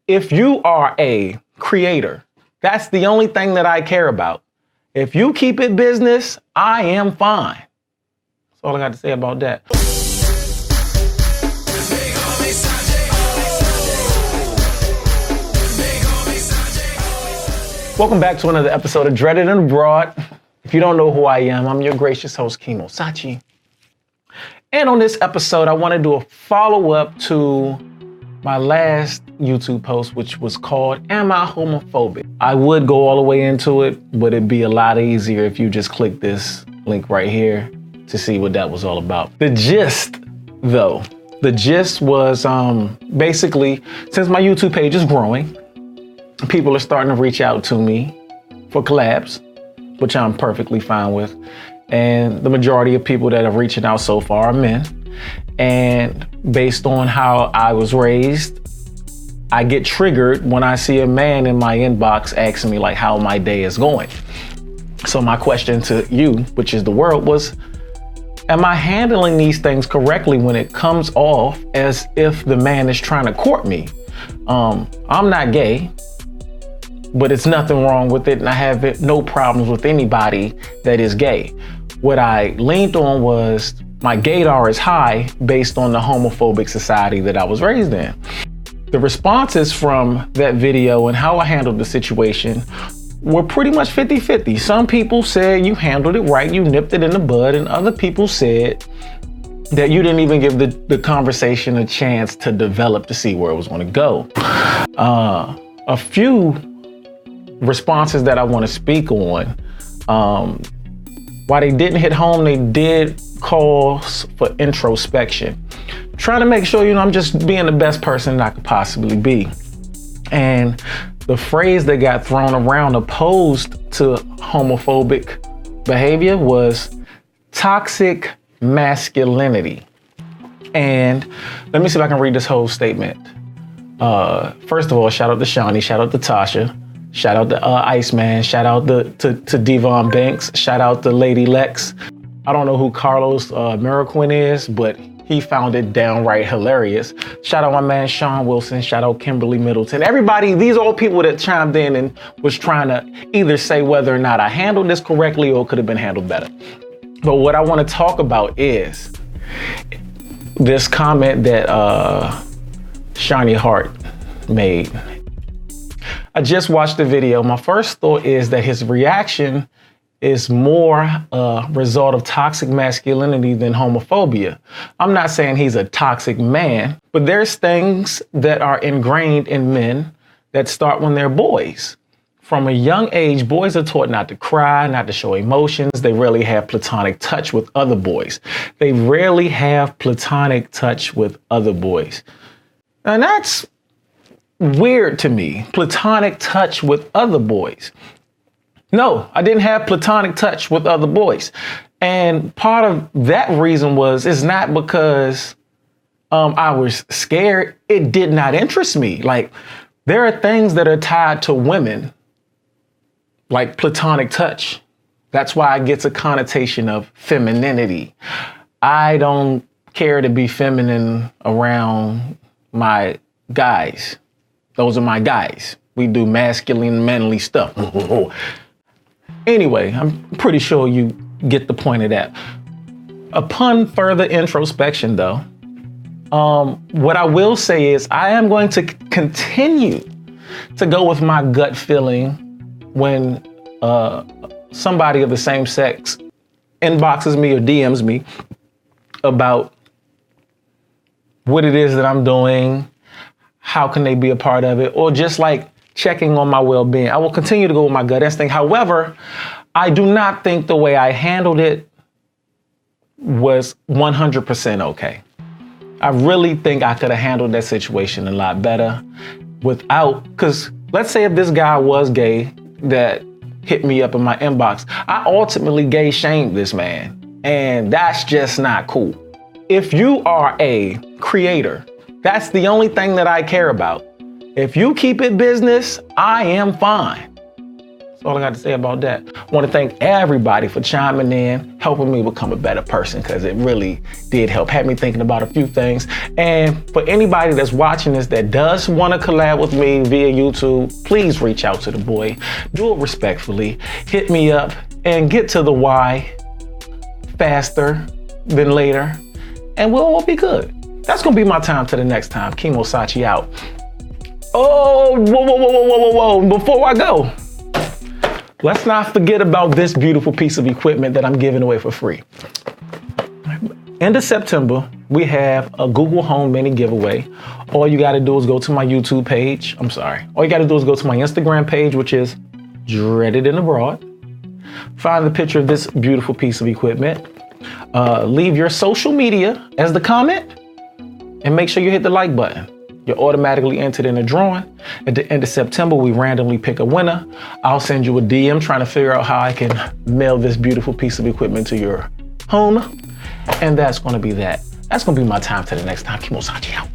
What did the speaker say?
If you are a creator, that's the only thing that I care about. If you keep it business, I am fine. That's all I got to say about that. Welcome back to another episode of Dreaded and Abroad. If you don't know who I am, I'm your gracious host, Kemo, Sace. And on this episode, I want to do a follow-up to my last YouTube post, which was called, Am I Homophobic? I would go all the way into it, but it'd be a lot easier if you just click this link right here to see what that was all about. The gist, though, was basically, since my YouTube page is growing, people are starting to reach out to me for collabs, which I'm perfectly fine with. And the majority of people that are reaching out so far are men. And based on how I was raised, I get triggered when I see a man in my inbox asking me like how my day is going. So my question to you, which is the world, was, am I handling these things correctly when it comes off as if the man is trying to court me? I'm not gay, but it's nothing wrong with it, and I have no problems with anybody that is gay. What I leaned on was my gaydar is high based on the homophobic society that I was raised in. The responses from that video and how I handled the situation were pretty much 50-50. Some people said you handled it right, you nipped it in the bud, and other people said that you didn't even give the conversation a chance to develop to see where it was going to go. A few responses that I want to speak on, while they didn't hit home, they did cause for introspection. Trying to make sure, I'm just being the best person that I could possibly be. And the phrase that got thrown around opposed to homophobic behavior was toxic masculinity. And let me see if I can read this whole statement. First of all, shout out to Shawnee, shout out to Tasha, shout out to Iceman, shout out to Devon Banks, shout out to Lady Lex. I don't know who Carlos Miraquin is, but he found it downright hilarious. Shout out my man Sean Wilson, shout out Kimberly Middleton. Everybody, these are all people that chimed in and was trying to either say whether or not I handled this correctly or could have been handled better. But what I want to talk about is this comment that Shawnee Hart made. I just watched the video. My first thought is that his reaction is more a result of toxic masculinity than homophobia. I'm not saying he's a toxic man, but there's things that are ingrained in men that start when they're boys. From a young age, boys are taught not to cry, not to show emotions. They rarely have platonic touch with other boys. They rarely have platonic touch with other boys. And that's weird to me, platonic touch with other boys. No, I didn't have platonic touch with other boys. And part of that reason it's not because I was scared. It did not interest me. Like, there are things that are tied to women, like platonic touch. That's why it gets a connotation of femininity. I don't care to be feminine around my guys. Those are my guys. We do masculine, manly stuff. Anyway, I'm pretty sure you get the point of that. Upon further introspection, though, what I will say is I am going to continue to go with my gut feeling when somebody of the same sex inboxes me or DMs me about what it is that I'm doing, how can they be a part of it, or just like checking on my well-being. I will continue to go with my gut instinct. However, I do not think the way I handled it was 100% okay. I really think I could have handled that situation a lot better because let's say if this guy was gay that hit me up in my inbox, I ultimately gay shamed this man, and that's just not cool. If you are a creator, that's the only thing that I care about. If you keep it business, I am fine. That's all I got to say about that. I want to thank everybody for chiming in, helping me become a better person, because it really did help. Had me thinking about a few things. And for anybody that's watching this that does want to collab with me via YouTube, please reach out to the boy. Do it respectfully. Hit me up and get to the why faster than later, and we'll all be good. That's gonna be my time to the next time. Kemo Sace out. Oh, whoa. Before I go, let's not forget about this beautiful piece of equipment that I'm giving away for free. End of September, we have a Google Home Mini giveaway. All you gotta do is go to my YouTube page. All you gotta do is go to my Instagram page, which is Dreaded and Abroad. Find the picture of this beautiful piece of equipment. Leave your social media as the comment, and make sure you hit the like button. You're automatically entered in a drawing. At the end of September, we randomly pick a winner. I'll send you a DM trying to figure out how I can mail this beautiful piece of equipment to your home. And that's gonna be that. That's gonna be my time to the next time. Kemo Sace out.